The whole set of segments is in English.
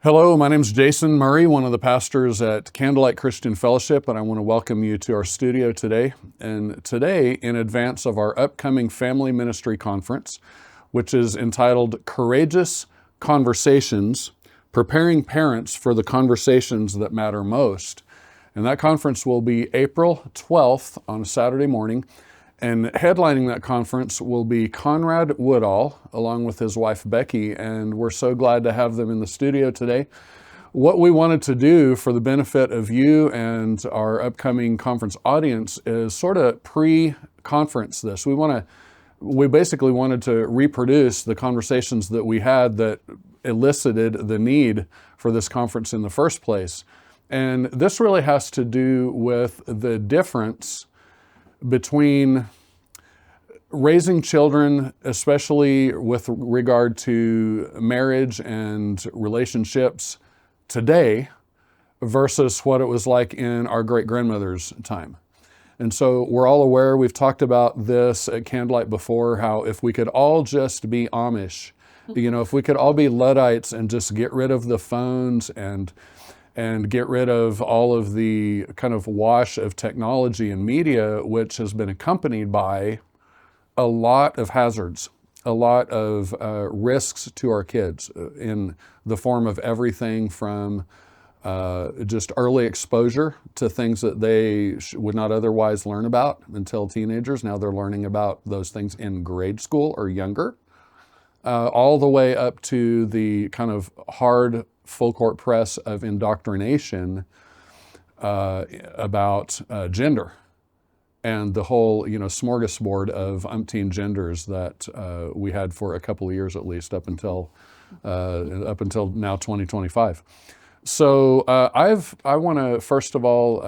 Hello, my name is Jason Murray, one of the pastors at Candlelight Christian Fellowship, and I want to welcome you to our studio today. And today, in advance of our upcoming Family Ministry Conference, which is entitled Courageous Conversations, Preparing Parents for the Conversations That Matter Most. And that conference will be April 12th on a Saturday morning. And headlining that conference will be Conrad Woodall, along with his wife Becky, and we're so glad to have them in the studio today. What we wanted to do for the benefit of you and our upcoming conference audience is sort of pre-conference this. We basically wanted to reproduce the conversations that we had that elicited the need for this conference in the first place. And this really has to do with the difference between raising children, especially with regard to marriage and relationships today, versus what it was like in our great-grandmother's time. And so we're all aware, we've talked about this at Candlelight before, how if we could all just be Amish, if we could all be Luddites and just get rid of the phones and get rid of all of the kind of wash of technology and media, which has been accompanied by a lot of hazards, a lot of risks to our kids in the form of everything from just early exposure to things that they would not otherwise learn about until teenagers. Now they're learning about those things in grade school or younger, all the way up to the kind of hard full court press of indoctrination about gender and the whole smorgasbord of umpteen genders that we had for a couple of years at least up until now 2025. So I want to first of all,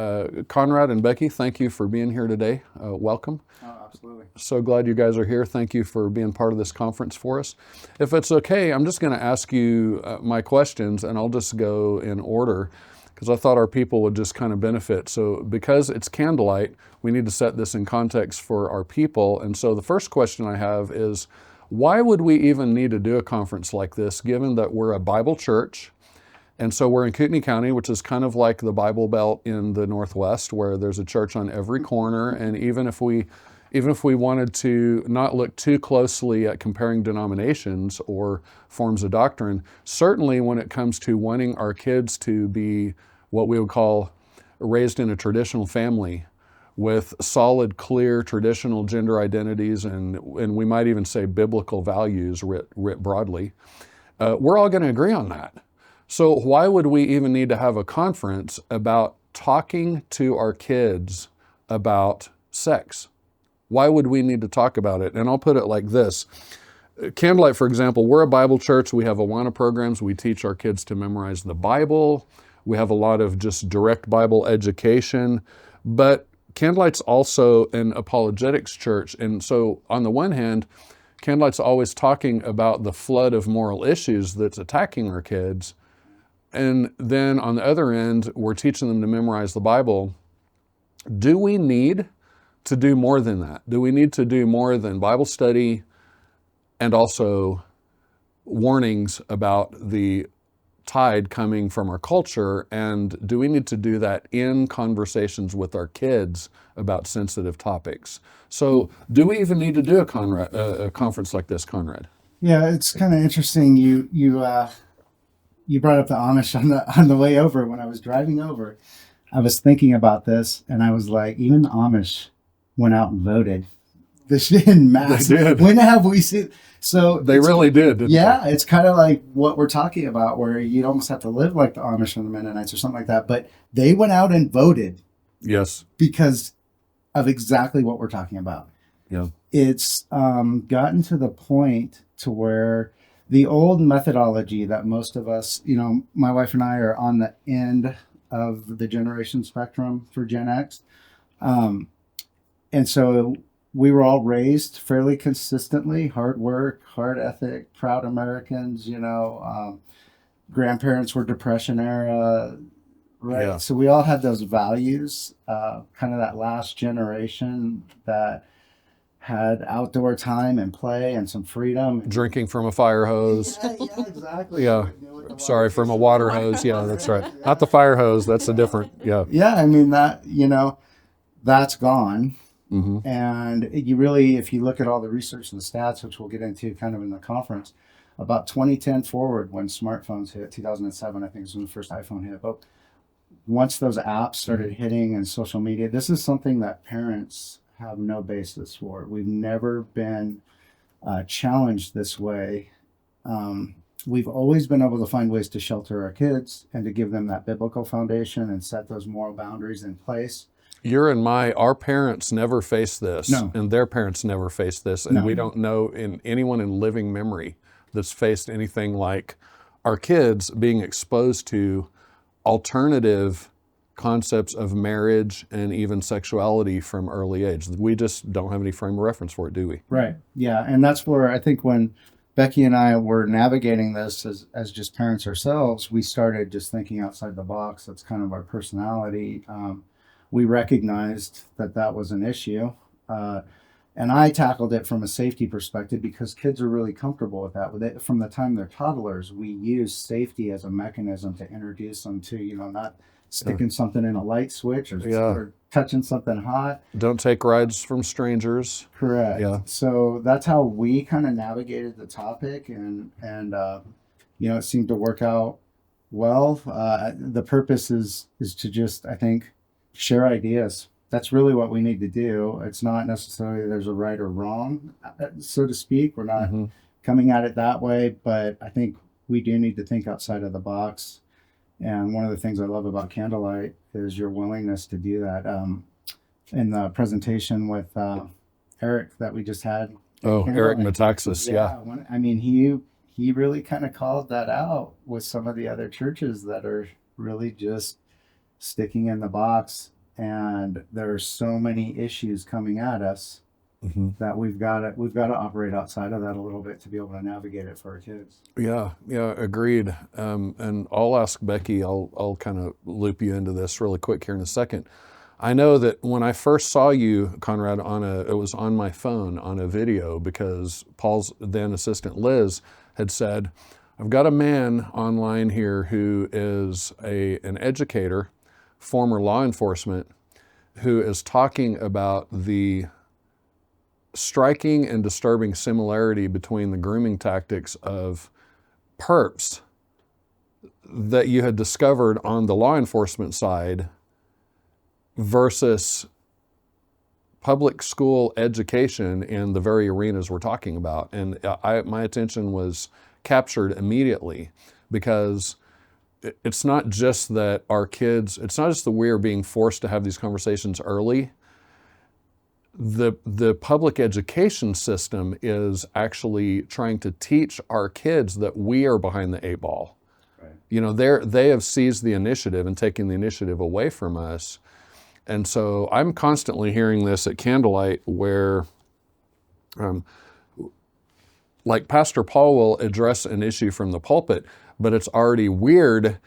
Conrad and Becky, thank you for being here today. Welcome. Oh, absolutely. So glad you guys are here. Thank you for being part of this conference for us. If it's okay, I'm just going to ask you my questions, and I'll just go in order because I thought our people would just kind of benefit. So because it's Candlelight, we need to set this in context for our people. And so the first question I have is, why would we even need to do a conference like this, given that we're a Bible church? And so we're in Kootenai County, which is kind of like the Bible Belt in the Northwest, where there's a church on every corner. And even if we wanted to not look too closely at comparing denominations or forms of doctrine, certainly when it comes to wanting our kids to be what we would call raised in a traditional family with solid, clear, traditional gender identities, and we might even say biblical values writ broadly, we're all going to agree on that. So why would we even need to have a conference about talking to our kids about sex? Why would we need to talk about it? And I'll put it like this. Candlelight, for example, we're a Bible church. We have Awana programs. We teach our kids to memorize the Bible. We have a lot of just direct Bible education. But Candlelight's also an apologetics church. And so on the one hand, Candlelight's always talking about the flood of moral issues that's attacking our kids. And then on the other end, we're teaching them to memorize the Bible. Do we need to do more than that? Do we need to do more than Bible study and also warnings about the tide coming from our culture? And do we need to do that in conversations with our kids about sensitive topics? So do we even need to do a conference like this, Conrad? Yeah, it's kind of interesting. You brought up the Amish on the way over. When I was driving over, I was thinking about this, and I was like, even the Amish went out and voted. This in mass. They did. When have we seen? So they really did. Didn't yeah, it's kind of like what we're talking about, where you'd almost have to live like the Amish or the Mennonites or something like that. But they went out and voted. Yes. Because of exactly what we're talking about. Yeah. It's gotten to the point to where the old methodology that most of us, my wife and I are on the end of the generation spectrum for Gen X. And so we were all raised fairly consistently, hard work, hard ethic, proud Americans, grandparents were Depression era, right? Yeah. So we all had those values, kind of that last generation that had outdoor time and play and some freedom. Drinking from a fire hose. Yeah, exactly. Yeah. Sorry, from a water hose. Yeah, that's right. Not the fire hose. That's a different, yeah. Yeah, I mean, that, that's gone. Hmm. And you really, if you look at all the research and the stats, which we'll get into kind of in the conference, about 2010 forward, when smartphones hit, 2007, I think is when the first iPhone hit. But once those apps started hitting and social media, this is something that parents have no basis for. We've never been challenged this way. We've always been able to find ways to shelter our kids and to give them that biblical foundation and set those moral boundaries in place. Our parents never faced this, No. and their parents never faced this, and No. we don't know anyone in living memory that's faced anything like our kids being exposed to alternative concepts of marriage and even sexuality from early age. We just don't have any frame of reference for it, do we? Right. Yeah. And that's where I think when Becky and I were navigating this as just parents ourselves, we started just thinking outside the box. That's kind of our personality. We recognized that was an issue. And I tackled it from a safety perspective because kids are really comfortable with that. From the time they're toddlers, we use safety as a mechanism to introduce them to, not sticking something in a light switch or touching something hot. Don't take rides from strangers. Correct. Yeah. So that's how we kind of navigated the topic, and it seemed to work out well. The purpose is to just, I think, share ideas. That's really what we need to do. It's not necessarily there's a right or wrong, so to speak. We're not coming at it that way, but I think we do need to think outside of the box. And one of the things I love about Candlelight is your willingness to do that. In the presentation with Eric that we just had. Oh, Eric Metaxas, yeah. I mean, he really kind of called that out with some of the other churches that are really just sticking in the box. And there are so many issues coming at us that we've got to operate outside of that a little bit to be able to navigate it for our kids. Yeah, agreed. And I'll ask Becky, I'll kind of loop you into this really quick here in a second. I know that when I first saw you, Conrad, it was on my phone on a video because Paul's then assistant Liz had said, I've got a man online here who is an educator, former law enforcement, who is talking about the striking and disturbing similarity between the grooming tactics of perps that you had discovered on the law enforcement side versus public school education in the very arenas we're talking about. And my attention was captured immediately because it's not just that our kids, it's not just that we're being forced to have these conversations early. The public education system is actually trying to teach our kids that we are behind the eight ball. Right. They have seized the initiative and taken the initiative away from us. And so I'm constantly hearing this at Candlelight where, like Pastor Paul will address an issue from the pulpit, but it's already weird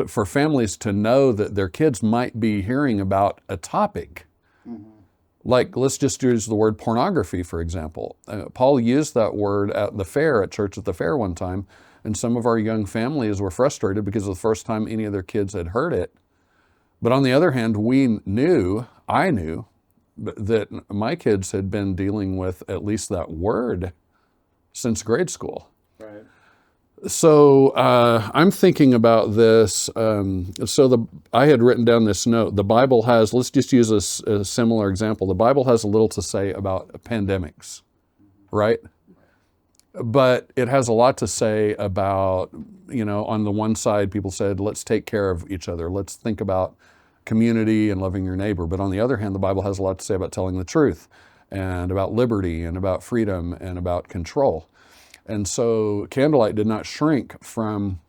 for families to know that their kids might be hearing about a topic. Like, let's just use the word pornography, for example. Paul used that word at church at the fair one time, and some of our young families were frustrated because it was the first time any of their kids had heard it. But on the other hand, I knew that my kids had been dealing with at least that word since grade school. Right. So I'm thinking about this. I had written down this note. The Bible has, let's just use a similar example. The Bible has a little to say about pandemics, right? But it has a lot to say about, on the one side, people said, let's take care of each other. Let's think about community and loving your neighbor. But on the other hand, the Bible has a lot to say about telling the truth and about liberty and about freedom and about control. And so Candlelight did not shrink from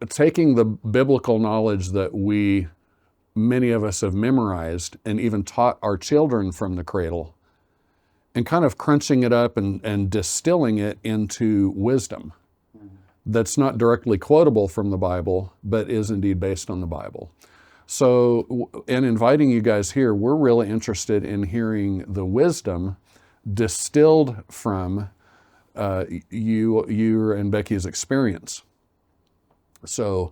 taking the biblical knowledge that many of us have memorized and even taught our children from the cradle and kind of crunching it up and distilling it into wisdom that's not directly quotable from the Bible, but is indeed based on the Bible. So, in inviting you guys here, we're really interested in hearing the wisdom distilled from you and Becky's experience. So,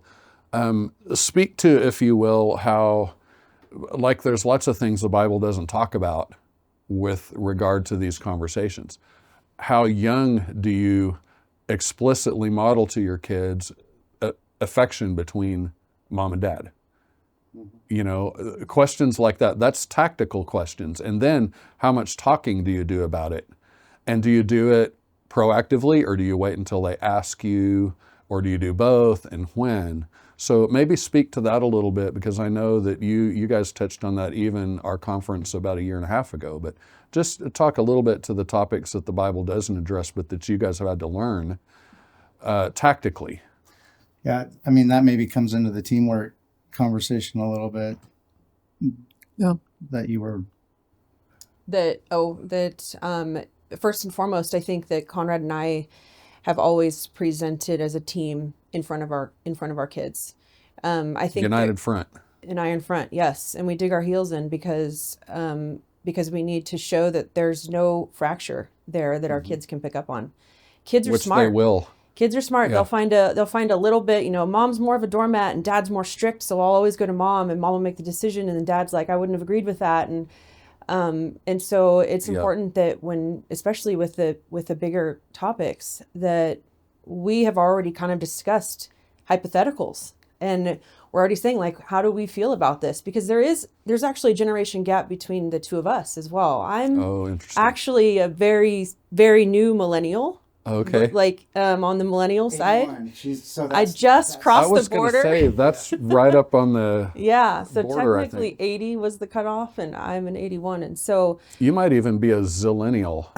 speak to, if you will, how, like, there's lots of things the Bible doesn't talk about with regard to these conversations. How young do you explicitly model to your kids affection between mom and dad? You know, questions like that. That's tactical questions. And then how much talking do you do about it? And do you do it proactively, or do you wait until they ask you, or do you do both, and when? So maybe speak to that a little bit, because I know that you guys touched on that even our conference about a year and a half ago. But just talk a little bit to the topics that the Bible doesn't address, but that you guys have had to learn tactically. Yeah, I mean, that maybe comes into the teamwork conversation a little bit. Yeah. That you were. First and foremost, I think that Conrad and I have always presented as a team in front of our kids. I think United front. An iron front, yes, and we dig our heels in because we need to show that there's no fracture there that our kids can pick up on. Kids are smart. Which they will. Kids are smart. Yeah. They'll find a little bit, you know, mom's more of a doormat and dad's more strict, so I'll always go to mom and mom will make the decision, and then dad's like, I wouldn't have agreed with that. And so it's important that when, especially with the bigger topics, that we have already kind of discussed hypotheticals, and we're already saying, like, how do we feel about this? Because there's actually a generation gap between the two of us as well. I'm actually a very, very new millennial. Okay. Like on the millennial side. I just crossed the border. I was going to say, that's right up on the yeah, so border, technically 80 was the cutoff, and I'm an 81. And so... You might even be a zillennial.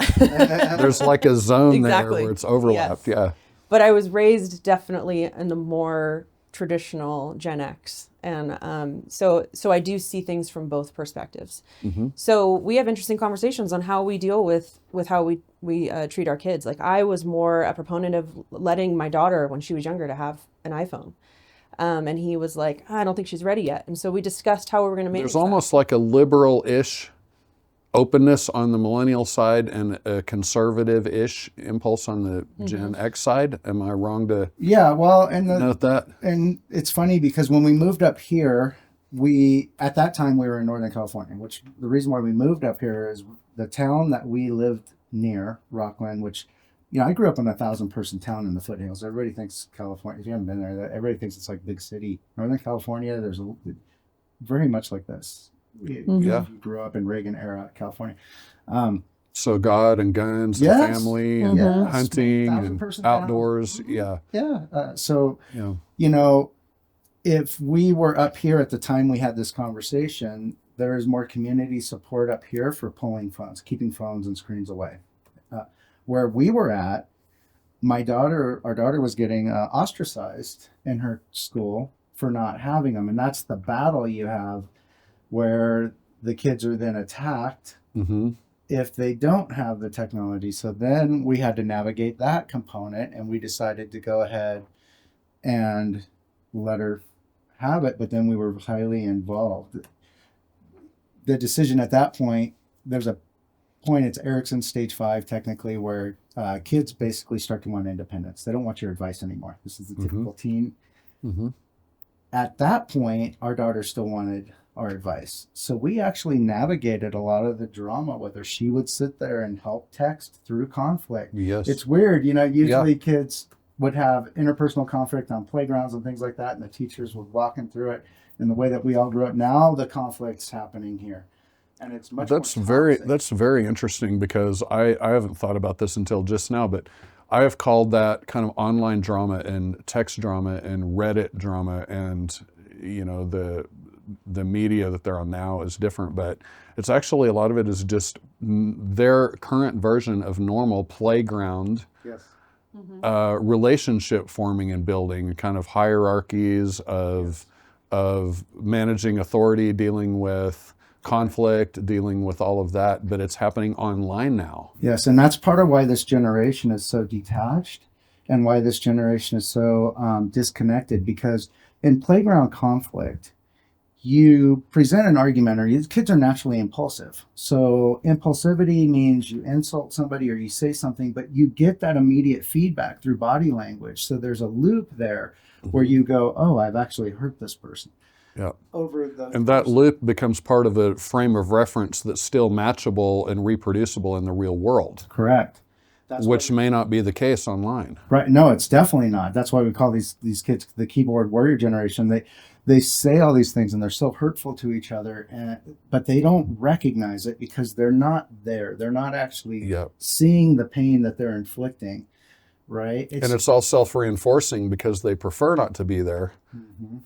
There's like a zone there where it's overlapped. Yes. Yeah. But I was raised definitely in the more traditional Gen X. And so I do see things from both perspectives. Mm-hmm. So we have interesting conversations on how we deal with how we treat our kids. Like, I was more a proponent of letting my daughter, when she was younger, to have an iPhone. And he was like, I don't think she's ready yet. And so we discussed how we were going to make There's almost like a liberal-ish openness on the millennial side and a conservative-ish impulse on the Gen X side. Am I wrong to note that? And it's funny because when we moved up here, at that time we were in Northern California, which the reason why we moved up here is the town that we lived near, Rockland, which, you know, I grew up in a 1,000-person town in the foothills. Everybody thinks California, if you haven't been there, everybody thinks it's like big city. Northern California, there's very much like this. Yeah. You grew up in Reagan era California. So God and guns and family and hunting and outdoors. Mm-hmm. Yeah. So, you know, if we were up here at the time we had this conversation, there is more community support up here for pulling phones, keeping phones and screens away. Where we were at, our daughter was getting ostracized in her school for not having them. And that's the battle you have, where the kids are then attacked if they don't have the technology. So then we had to navigate that component, and we decided to go ahead and let her have it, but then we were highly involved. The decision at that point, there's a point, it's Erickson stage 5 technically, where kids basically start to want independence. They don't want your advice anymore. This is the typical teen. At that point, our daughter still wanted our advice. So we actually navigated a lot of the drama, whether she would sit there and help text through conflict. Yes. It's weird, you know, usually kids would have interpersonal conflict on playgrounds and things like that, and the teachers would walk them through it. In the way that we all grew up, now the conflict's happening here. And it's much that's more very interesting, because I haven't thought about this until just now, but I have called that kind of online drama and text drama and Reddit drama, and, you know, the media that they're on now is different, but it's actually, a lot of it is just their current version of normal playground relationship forming and building, kind of hierarchies of managing authority, dealing with conflict, dealing with all of that, but it's happening online now. Yes, and that's part of why this generation is so detached, and why this generation is so disconnected, because in playground conflict, you present an argument, or kids are naturally impulsive. So impulsivity means you insult somebody or you say something, but you get that immediate feedback through body language. So there's a loop there where you go, oh, I've actually hurt this person. Yeah. And that loop becomes part of a frame of reference that's still matchable and reproducible in the real world. Correct. Which may not be the case online. Right. No, it's definitely not. That's why we call these kids the keyboard warrior generation. They say all these things and they're so hurtful to each other, but they don't recognize it because they're not there. They're not actually seeing the pain that they're inflicting. Right. And it's all self-reinforcing because they prefer not to be there. Mm-hmm.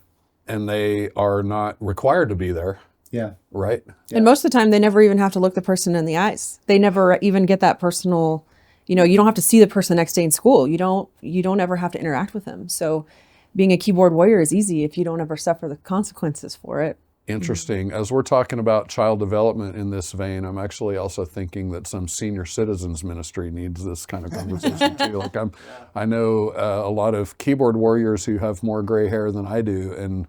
And they are not required to be there. Yeah. Right. And most of the time, they never even have to look the person in the eyes. They never even get that personal, you don't have to see the person next day in school. You don't ever have to interact with them. So being a keyboard warrior is easy if you don't ever suffer the consequences for it. Interesting. As we're talking about child development in this vein, I'm actually also thinking that some senior citizens ministry needs this kind of conversation too. Like I know a lot of keyboard warriors who have more gray hair than I do, and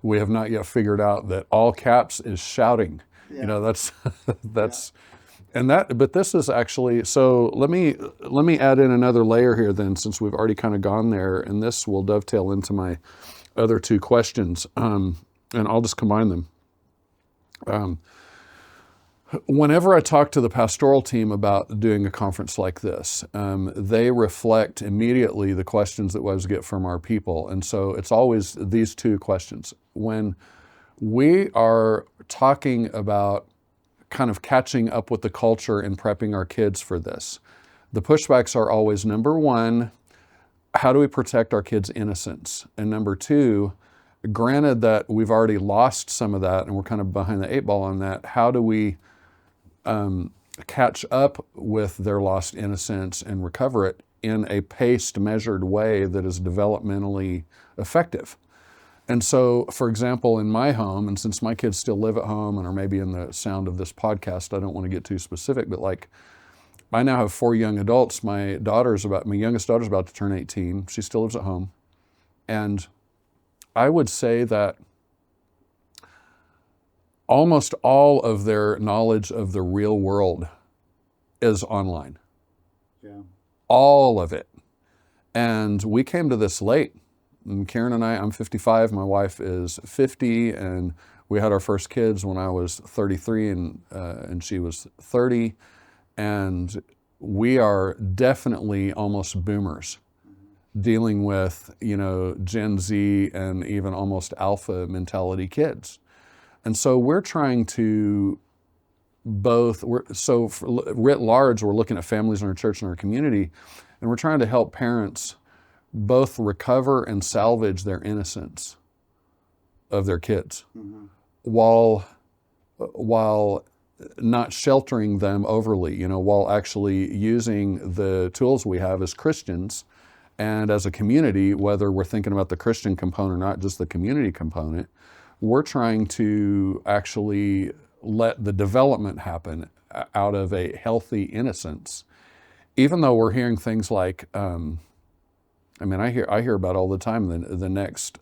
we have not yet figured out that all caps is shouting. Yeah. That's but this is actually, so let me add in another layer here then, since we've already kind of gone there, and this will dovetail into my other two questions. And I'll just combine them. Whenever I talk to the pastoral team about doing a conference like this, they reflect immediately the questions that we always get from our people. And so it's always these two questions. When we are talking about kind of catching up with the culture and prepping our kids for this, the pushbacks are always, number one, how do we protect our kids' innocence? And number two, granted that we've already lost some of that and we're kind of behind the eight ball on that, how do we catch up with their lost innocence and recover it in a paced, measured way that is developmentally effective? And so, for example, in my home, and since my kids still live at home and are maybe in the sound of this podcast, I don't want to get too specific, but like, I now have 4 young adults. My youngest daughter's about to turn 18. She still lives at home. And I would say that almost all of their knowledge of the real world is online. Yeah. All of it. And we came to this late. And Karen and I'm 55, my wife is 50, and we had our first kids when I was 33 and she was 30. And we are definitely almost boomers, dealing with, Gen Z and even almost alpha mentality kids. And so we're trying to writ large, we're looking at families in our church and our community, and we're trying to help parents both recover and salvage their innocence of their kids, while not sheltering them overly, while actually using the tools we have as Christians and as a community, whether we're thinking about the Christian component or not just the community component, we're trying to actually let the development happen out of a healthy innocence. Even though we're hearing things like, I hear about all the time the next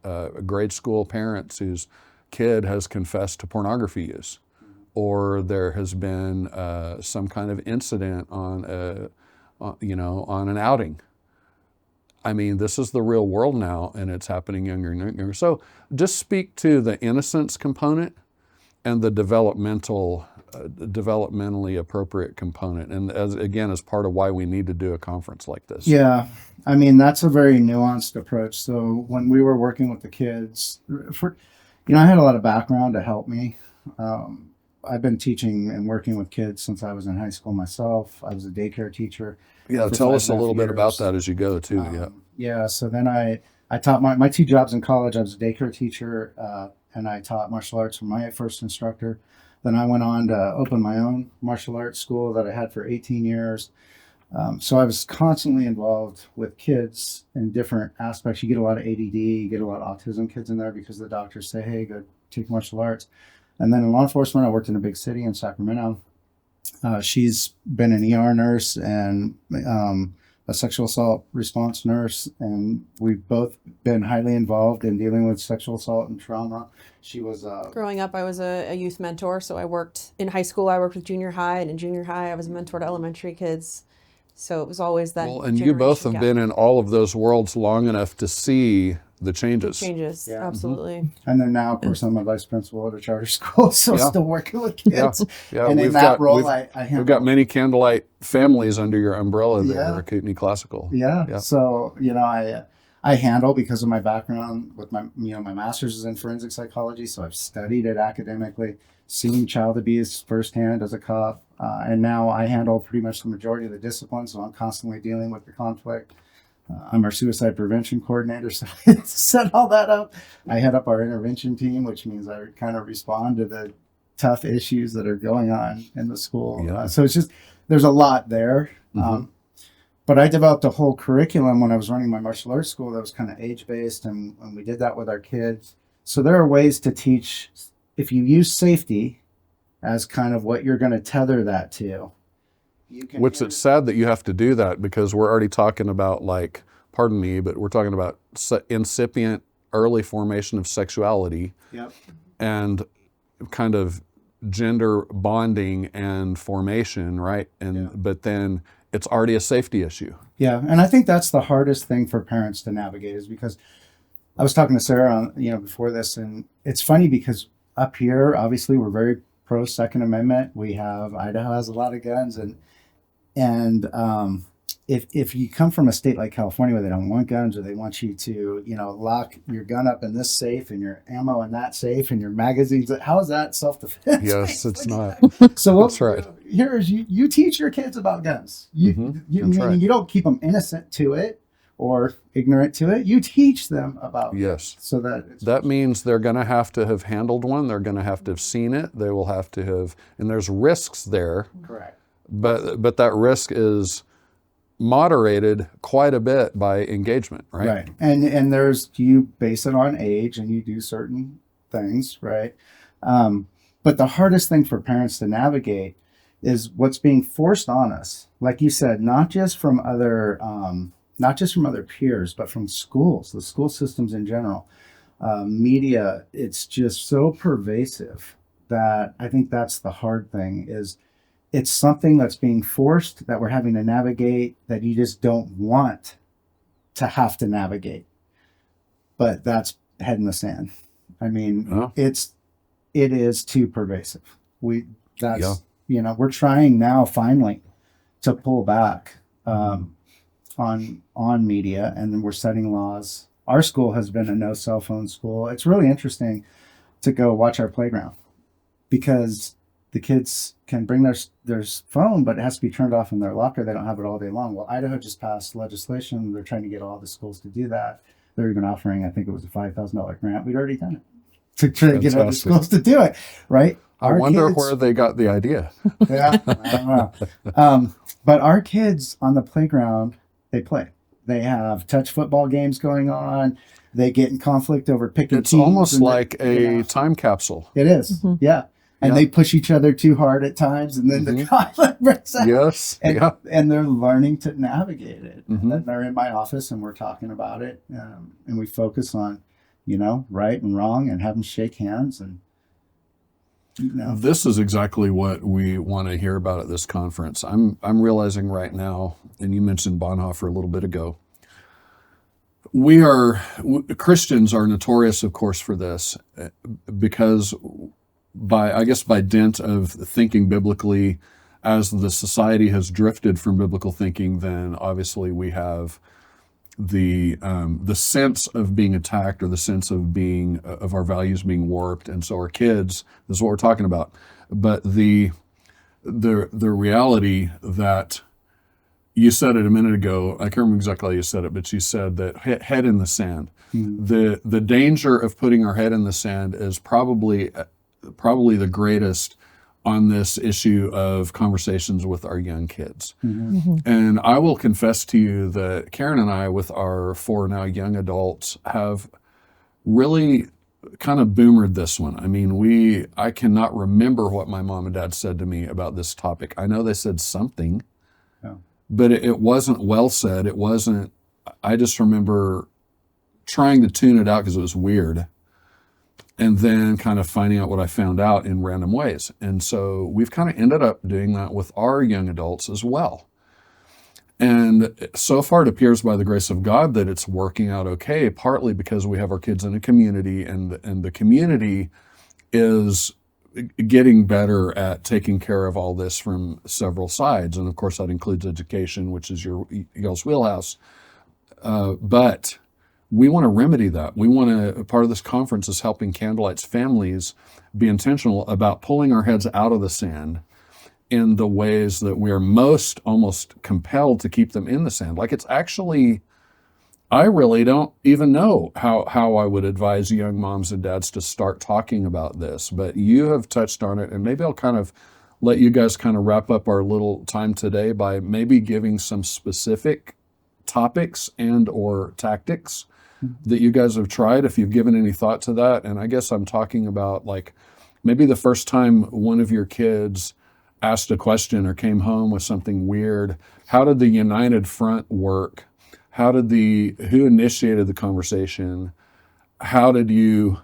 grade school parents whose kid has confessed to pornography use, or there has been some kind of incident on an outing. This is the real world now, and it's happening younger and younger. So just speak to the innocence component and the developmentally appropriate component. And as part of why we need to do a conference like this. Yeah. That's a very nuanced approach. So when we were working with the kids, I had a lot of background to help me. I've been teaching and working with kids since I was in high school myself. I was a daycare teacher. Yeah, tell us a little bit about that as you go too. Yeah, so then I taught my 2 jobs in college. I was a daycare teacher and I taught martial arts for my first instructor. Then I went on to open my own martial arts school that I had for 18 years. So I was constantly involved with kids in different aspects. You get a lot of ADD, you get a lot of autism kids in there because the doctors say, hey, go take martial arts. And then in law enforcement, I worked in a big city in Sacramento. She's been an ER nurse and a sexual assault response nurse, and we've both been highly involved in dealing with sexual assault and trauma. She was growing up, I was a youth mentor. So I worked in high school. I worked with junior high, and in junior high, I was a mentor to elementary kids. So it was always that. Well, and you both have been in all of those worlds long enough to see the changes. Changes, Yeah. absolutely. and then now, of course, I'm a vice principal at a charter school, so Yeah. still working with kids. Yeah, And in we've that got role, we've, I handle. we've got many Candlelight families under your umbrella there Yeah. at Kootenai Classical. Yeah. Yeah. So, I handle, because of my background with my master's is in forensic psychology. So I've studied it academically, seen child abuse firsthand as a cop. And now I handle pretty much the majority of the disciplines. So I'm constantly dealing with the conflict. I'm our suicide prevention coordinator. So I set all that up. I head up our intervention team, which means I kind of respond to the tough issues that are going on in the school. Yeah. So it's just, there's a lot there. But I developed a whole curriculum when I was running my martial arts school that was kind of age-based, and we did that with our kids. So there are ways to teach, if you use safety as kind of what you're going to tether that to. You can Which it's sad that you have to do that, because we're already talking about, like, pardon me, but we're talking about incipient early formation of sexuality. Yep. And kind of gender bonding and formation, right? But then it's already a safety issue. Yeah, and I think that's the hardest thing for parents to navigate, is because I was talking to Sarah, before this, and it's funny because up here, obviously, we're very pro Second Amendment. Idaho has a lot of guns, and if you come from a state like California where they don't want guns, or they want you to, lock your gun up in this safe and your ammo in that safe and your magazines, how is that self-defense? Yes, it's not. So That's right. Here is you teach your kids about guns. You don't keep them innocent to it or ignorant to it. You teach them about Yes. it, so that That means they're going to have handled one. They're going to have seen it. They will have to have, and there's risks there. correct. But that risk is moderated quite a bit by engagement, right? Right. And you base it on age, and you do certain things, right? But the hardest thing for parents to navigate is what's being forced on us. Like you said, not just from other peers, but from schools, the school systems in general, media. It's just so pervasive that I think that's the hard thing. Is it's something that's being forced, that we're having to navigate, that you just don't want to have to navigate. But that's head in the sand. I mean, it is too pervasive. We're trying now finally to pull back on media, and then we're setting laws. Our school has been a no cell phone school. It's really interesting to go watch our playground, because the kids can bring their phone, but it has to be turned off in their locker. They don't have it all day long. Well, Idaho just passed legislation. They're trying to get all the schools to do that. They're even offering, I think it was a $5,000 grant. We'd already done it to try to get other schools to do it, right? I wonder where they got the idea. Yeah, I don't know. But our kids on the playground, they play. They have touch football games going on. They get in conflict over picking It's teams. almost like a time capsule. It is, yeah. And they push each other too hard at times, and then the conflict breaks out. Yes, and they're learning to navigate it. And then they're in my office, and we're talking about it, and we focus on, right and wrong, and have them shake hands. And this is exactly what we want to hear about at this conference. I'm realizing right now, and you mentioned Bonhoeffer a little bit ago. Christians are notorious, of course, for this, because by dint of thinking biblically, as the society has drifted from biblical thinking, then obviously we have the sense of being attacked, or the sense of our values being warped, and so our kids. This is what we're talking about. But the reality that you said it a minute ago, I can't remember exactly how you said it, but you said that head in the sand. The danger of putting our head in the sand is probably the greatest on this issue of conversations with our young kids. And I will confess to you that Karen and I, with our 4 now young adults, have really kind of boomered this one. I mean, I cannot remember what my mom and dad said to me about this topic. I know they said something, but it wasn't well said. It wasn't, I just remember trying to tune it out because it was weird, and then kind of finding out what I found out in random ways. And so we've kind of ended up doing that with our young adults as well. And so far it appears by the grace of God that it's working out okay, partly because we have our kids in a community, and the community is getting better at taking care of all this from several sides. And of course that includes education, which is y'all's wheelhouse. But we want to remedy that. We want to, part of this conference is helping Candlelight's families be intentional about pulling our heads out of the sand in the ways that we are most almost compelled to keep them in the sand. Like, it's actually, I really don't even know how I would advise young moms and dads to start talking about this, but you have touched on it, and maybe I'll kind of let you guys kind of wrap up our little time today by maybe giving some specific topics and or tactics that you guys have tried, if you've given any thought to that. And I guess I'm talking about, like, maybe the first time one of your kids asked a question or came home with something weird, how did the united front work? Who initiated the conversation? How did you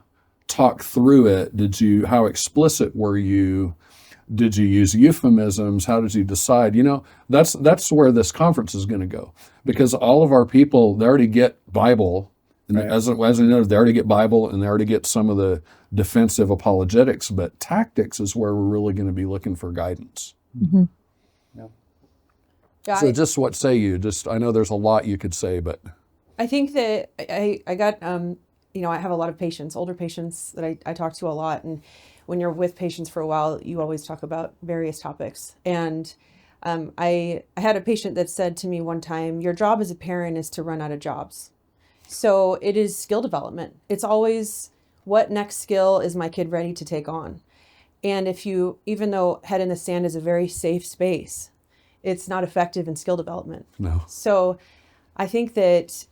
talk through it? How explicit were you? Did you use euphemisms? How did you decide? That's where this conference is going to go, because all of our people, they already get Bible. And Right. as I noted, they already get Bible, and they already get some of the defensive apologetics, but tactics is where we're really going to be looking for guidance. Mm-hmm. Yeah. So just what say you? I know there's a lot you could say, but I think that I got, I have a lot of patients, older patients that I talk to a lot. And when you're with patients for a while, you always talk about various topics. And I had a patient that said to me one time, your job as a parent is to run out of jobs. So it is skill development. It's always, what next skill is my kid ready to take on? And even though head in the sand is a very safe space, it's not effective in skill development. no. So I think that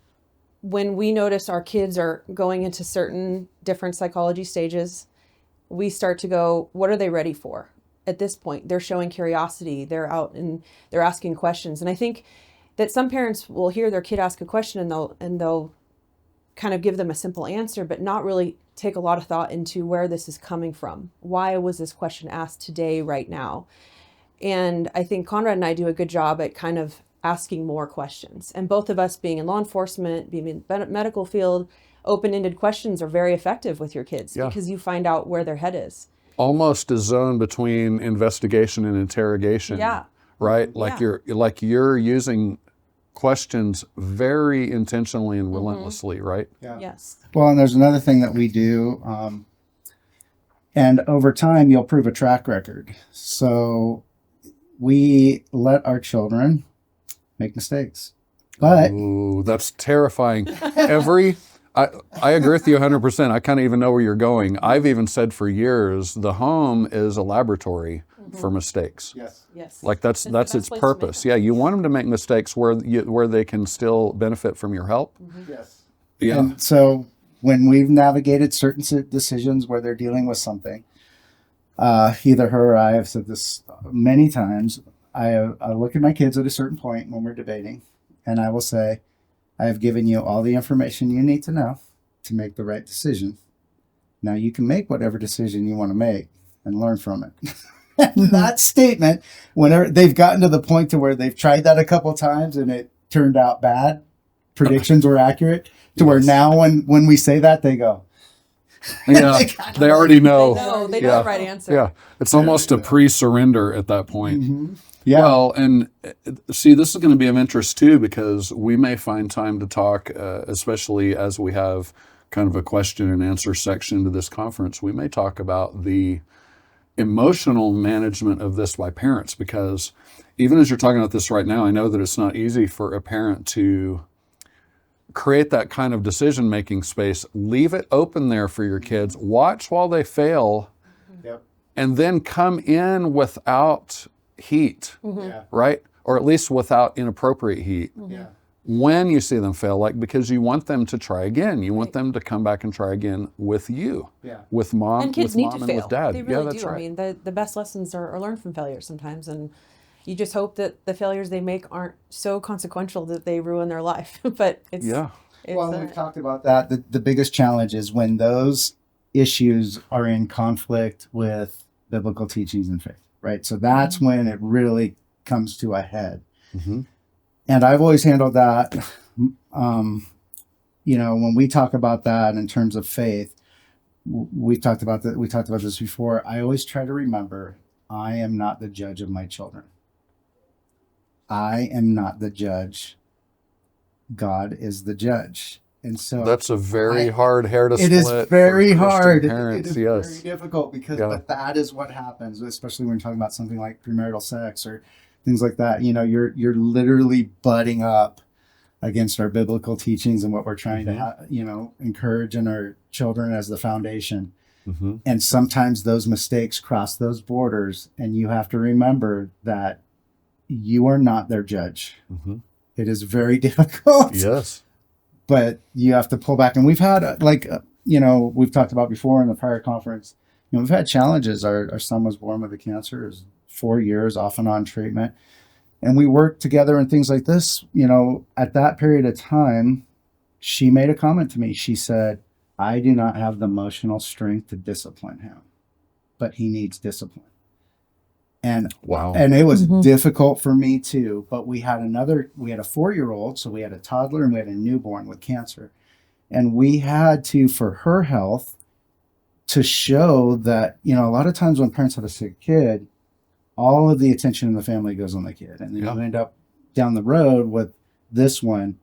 when we notice our kids are going into certain different psychology stages, we start to go, what are they ready for? At this point, they're showing curiosity. They're out and they're asking questions. And I think that some parents will hear their kid ask a question and they'll kind of give them a simple answer, but not really take a lot of thought into where this is coming from. Why was this question asked today, right now? And I think Conrad and I do a good job at kind of asking more questions. And both of us being in law enforcement, being in the medical field, open-ended questions are very effective with your kids because you find out where their head is. Almost a zone between investigation and interrogation. Yeah. Right? Like you're using questions very intentionally and relentlessly, right? Yeah. Yes. Well, and there's another thing that we do, and over time you'll prove a track record. So we let our children make mistakes, but Ooh, that's terrifying. I agree with you 100%. I kind of even know where you're going. I've even said for years, the home is a laboratory for mistakes. Yes. Like that's the best its place to make purpose. them. Yeah, you want them to make mistakes where they can still benefit from your help. yes. Yeah. And so when we've navigated certain decisions where they're dealing with something, either her or I have said this many times, I look at my kids at a certain point when we're debating, and I will say, I have given you all the information you need to know to make the right decision. Now you can make whatever decision you want to make and learn from it. And that statement, whenever they've gotten to the point to where they've tried that a couple of times and it turned out bad, predictions were accurate, to where now when we say that, they go, Yeah, they already know. They know the right answer. Yeah, it's almost a pre-surrender at that point. mm-hmm. Yeah. Well, and see, this is going to be of interest too, because we may find time to talk, especially as we have kind of a question and answer section to this conference. We may talk about the emotional management of this by parents, because even as you're talking about this right now, I know that it's not easy for a parent to create that kind of decision-making space. Leave it open there for your kids. Watch while they fail, Yep. and then come in without heat, Yeah. right? Or at least without inappropriate heat. Yeah. When you see them fail, because you want them to try again. You want them to come back and try again with you, Yeah. with mom, And kids with need mom to and fail. with dad. They really yeah, that's do. right. I mean, the best lessons are learned from failure sometimes. And you just hope that the failures they make aren't so consequential that they ruin their life. But it's well, we've talked about that. The biggest challenge is when those issues are in conflict with biblical teachings and faith, right? So that's when it really comes to a head. Mm-hmm. And I've always handled that. When we talk about that in terms of faith, we talked about this before. I always try to remember, I am not the judge of my children. I am not the judge. God is the judge. And so that's a very hard hair to split. It is very hard. Parents, it is very difficult because but that is what happens, especially when you're talking about something like premarital sex or things like that. You're literally butting up against our biblical teachings and what we're trying to encourage in our children as the foundation. Mm-hmm. And sometimes those mistakes cross those borders, and you have to remember that you are not their judge. Mm-hmm. It is very difficult. Yes. But you have to pull back. And we've had, we've talked about before in the prior conference, we've had challenges. Our son was born with a cancer. It was 4 years off and on treatment. And we worked together and things like this. At that period of time, she made a comment to me. She said, I do not have the emotional strength to discipline him, but he needs discipline. And wow. And it was difficult for me too, but we had a 4-year-old, so we had a toddler and we had a newborn with cancer. And we had to, for her health, to show that, a lot of times when parents have a sick kid, all of the attention in the family goes on the kid. And then you end up down the road with this one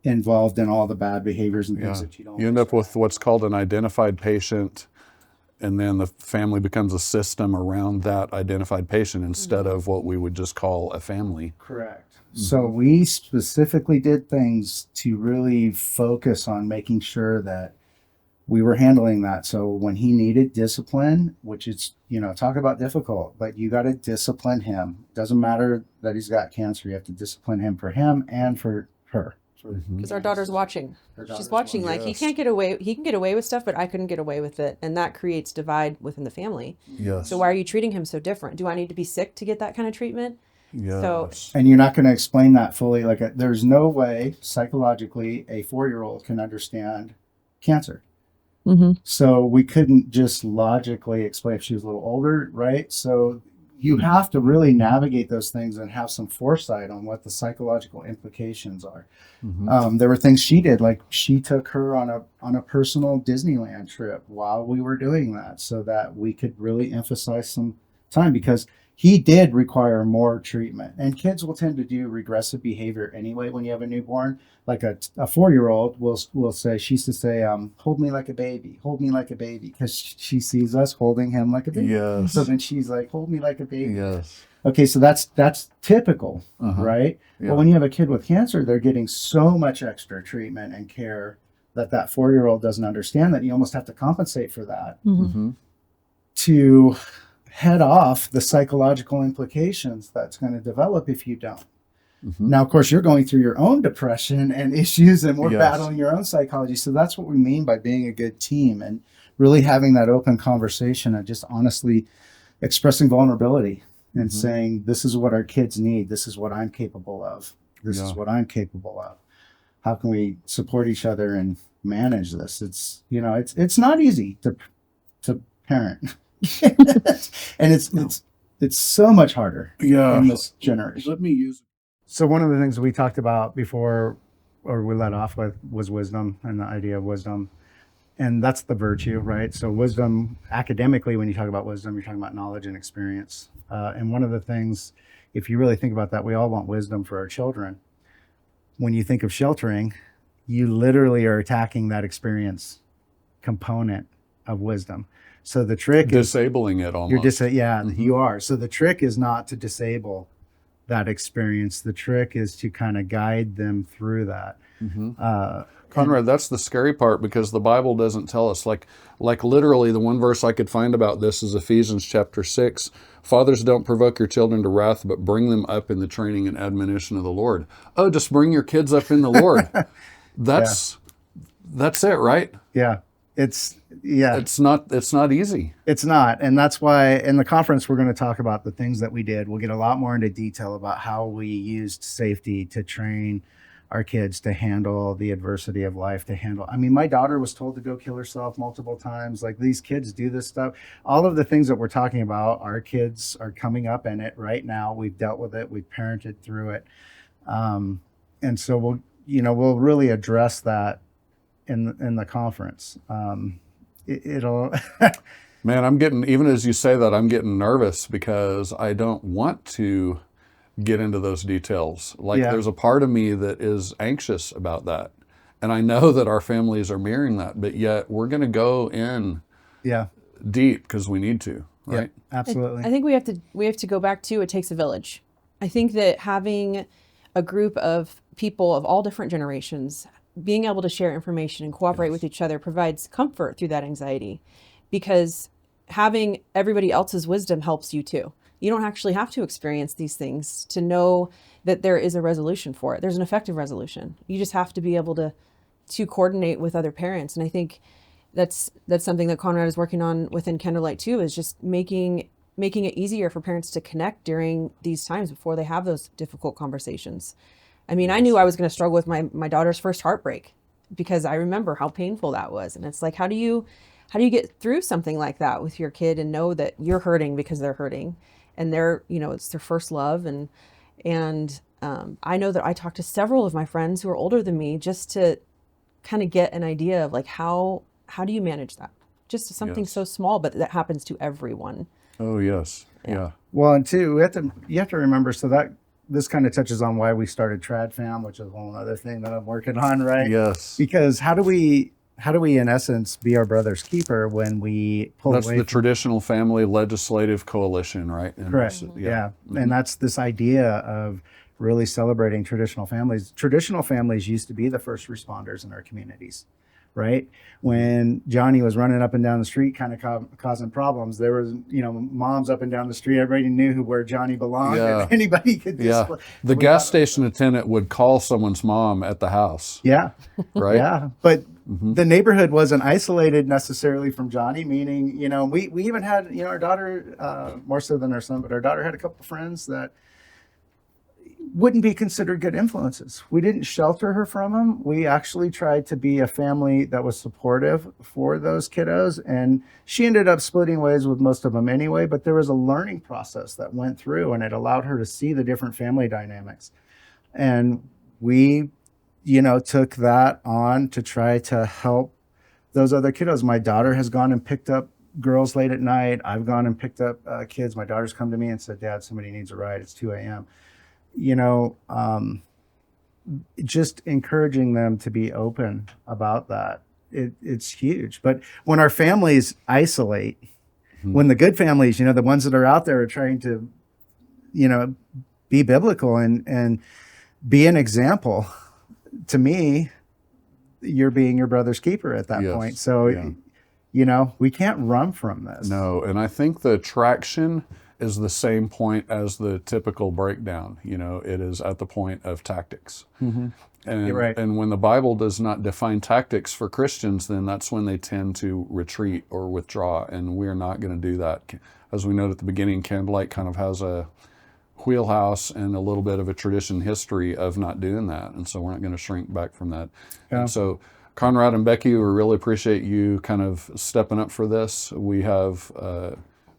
involved in all the bad behaviors and things that you don't. You end up with what's called an identified patient, and then the family becomes a system around that identified patient instead of what we would just call a family. Correct. Mm-hmm. So we specifically did things to really focus on making sure that we were handling that. So when he needed discipline, which is, talk about difficult, but you got to discipline him. Doesn't matter that he's got cancer. You have to discipline him for him and for her. Because our daughter's watching. She's watching. Like he can get away with stuff, but I couldn't get away with it, and that creates divide within the family. Yes. So why are you treating him so different? Do I need to be sick to get that kind of treatment? Yes. And you're not going to explain that fully. There's no way psychologically a 4-year-old can understand cancer. Mm-hmm. So we couldn't just logically explain if she was a little older, right? So you have to really navigate those things and have some foresight on what the psychological implications are. Mm-hmm. There were things she did, like she took her on a personal Disneyland trip while we were doing that, so that we could really emphasize some time, because he did require more treatment. And kids will tend to do regressive behavior anyway when you have a newborn. Like a 4-year-old will say, she used to say, hold me like a baby, because she sees us holding him like a baby. Yes. So then she's like, hold me like a baby. Yes. Okay, so that's typical, right? Yeah. But when you have a kid with cancer, they're getting so much extra treatment and care that 4-year-old doesn't understand that. You almost have to compensate for that to head off the psychological implications that's going to develop if you don't. Now, of course, you're going through your own depression and issues, and we're battling your own psychology. So that's what we mean by being a good team and really having that open conversation and just honestly expressing vulnerability and saying, this is what our kids need. This is what I'm capable of. This is what I'm capable of. How can we support each other and manage this? It's not easy to parent. And it's so much harder in this generation. Let me use. So one of the things we talked about before, or we let off with, was wisdom and the idea of wisdom. And that's the virtue, right? So wisdom, academically, when you talk about wisdom, you're talking about knowledge and experience. And one of the things, if you really think about that, we all want wisdom for our children. When you think of sheltering, you literally are attacking that experience component of wisdom. So the trick disabling it almost. You are. So the trick is not to disable that experience. The trick is to kind of guide them through that. Conrad, that's the scary part, because the Bible doesn't tell us. Like literally, the one verse I could find about this is Ephesians chapter 6. Fathers, don't provoke your children to wrath, but bring them up in the training and admonition of the Lord. Oh, just bring your kids up in the Lord. That's it, right? Yeah. It's Yeah. it's not easy. It's not. And that's why in the conference, we're going to talk about the things that we did. We'll get a lot more into detail about how we used safety to train our kids to handle the adversity of life, I mean, my daughter was told to go kill herself multiple times. Like, these kids do this stuff. All of the things that we're talking about, our kids are coming up in it right now. We've dealt with it. We've parented through it. And so we'll really address that in the conference. It'll Man, I'm getting, even as you say that, I'm getting nervous because I don't want to get into those details. Like, Yeah. there's a part of me that is anxious about that. And I know that our families are mirroring that, but yet we're going to go in yeah, deep because we need to, right? absolutely. I think we have to go back to, it takes a village. I think that having a group of people of all different generations being able to share information and cooperate with each other provides comfort through that anxiety, because having everybody else's wisdom helps you too. You don't actually have to experience these things to know that there is a resolution for it. There's an effective resolution. You just have to be able to coordinate with other parents. And I think that's something that Conrad is working on within Candlelight too, is just making it easier for parents to connect during these times before they have those difficult conversations. I mean, I knew I was going to struggle with my daughter's first heartbreak because I remember how painful that was. And it's like, how do you get through something like that with your kid and know that you're hurting because they're hurting, and they're, it's their first love. And I know that I talked to several of my friends who are older than me just to kind of get an idea of like, how do you manage that? Just something so small, but that happens to everyone. Oh, yes. Yeah. Well, and two, you have to remember, so that this kind of touches on why we started Trad Fam, which is a whole other thing that I'm working on, right? Yes. Because how do we in essence be our brother's keeper when we pull That's away the from Traditional Family Legislative Coalition, right? And correct. Yeah. And that's this idea of really celebrating traditional families. Traditional families used to be the first responders in our communities, right? When Johnny was running up and down the street kind of causing problems, there was, moms up and down the street. Everybody knew where Johnny belonged, Yeah. and anybody could just... Yeah. The gas station attendant would call someone's mom at the house, Yeah. right? Yeah. But the neighborhood wasn't isolated necessarily from Johnny, meaning, we even had, our daughter, more so than our son, but our daughter had a couple of friends that wouldn't be considered good influences. We didn't shelter her from them. We actually tried to be a family that was supportive for those kiddos. And she ended up splitting ways with most of them anyway, but there was a learning process that went through, and it allowed her to see the different family dynamics. And we, took that on to try to help those other kiddos. My daughter has gone and picked up girls late at night. I've gone and picked up kids. My daughter's come to me and said, "Dad, somebody needs a ride. It's 2 a.m." Just encouraging them to be open about that. It's huge. But when our families isolate, when the good families, the ones that are out there are trying to, be biblical and be an example, to me, you're being your brother's keeper at that point. So, we can't run from this. No, and I think the traction is the same point as the typical breakdown. It is at the point of tactics. And, You're right. And when the Bible does not define tactics for Christians, then that's when they tend to retreat or withdraw, and we're not going to do that. As we noted at the beginning, Candlelight kind of has a wheelhouse and a little bit of a tradition history of not doing that, and so we're not going to shrink back from that. Yeah. And so Conrad and Becky, we really appreciate you kind of stepping up for this. We have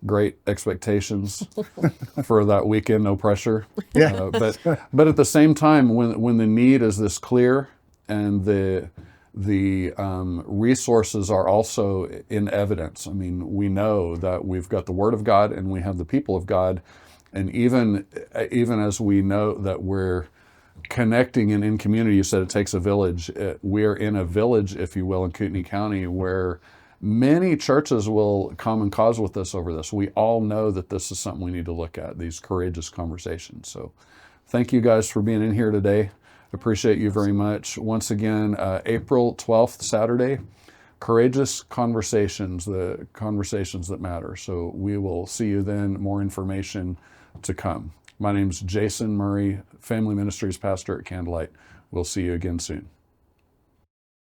great expectations for that weekend, no pressure. Yeah. But at the same time, when the need is this clear and the resources are also in evidence. I mean, we know that we've got the Word of God and we have the people of God, and even as we know that we're connecting and in community, you said it takes a village. We're in a village, if you will, in Kootenai County, where many churches will common cause with us over this. We all know that this is something we need to look at, these courageous conversations. So thank you guys for being in here today. Appreciate you very much. Once again, April 12th, Saturday, courageous conversations, the conversations that matter. So we will see you then, more information to come. My name's Jason Murray, Family Ministries Pastor at Candlelight. We'll see you again soon.